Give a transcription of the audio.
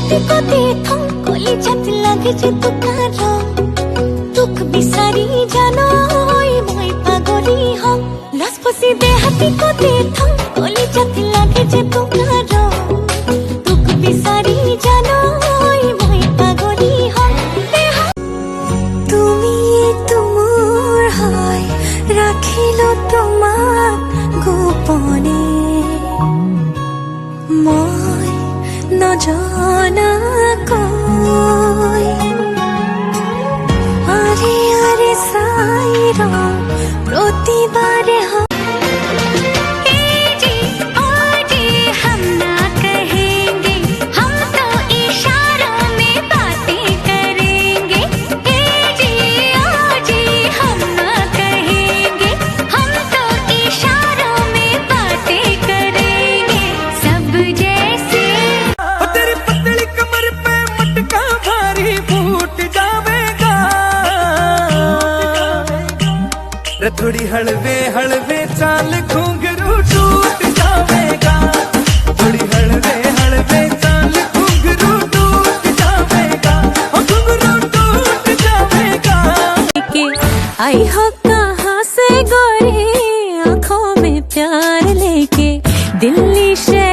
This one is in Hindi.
हाथी को देखो कोली छत लागे जे तुकारो दुख बिसारी जानो मोई पागली हम लस पसी दे हाथी को देखो कोली छत लागे जे तुकारो दुख बिसारी जानो मोई पागली हम তুমি তোমার হয় রাখিল তোমার গোপনে মই নজনাকৈ আরে আরে সাইর প্রতিবারে थोड़ी हलवे हलवे चाल घुंघरू टूट जावेगा थोड़ी हलवे हलवे चाल घुंघरू टूट जावेगा घुंघरू टूट जावेगा आई हो कहाँ से गोरे आँखों में प्यार लेके दिल्ली से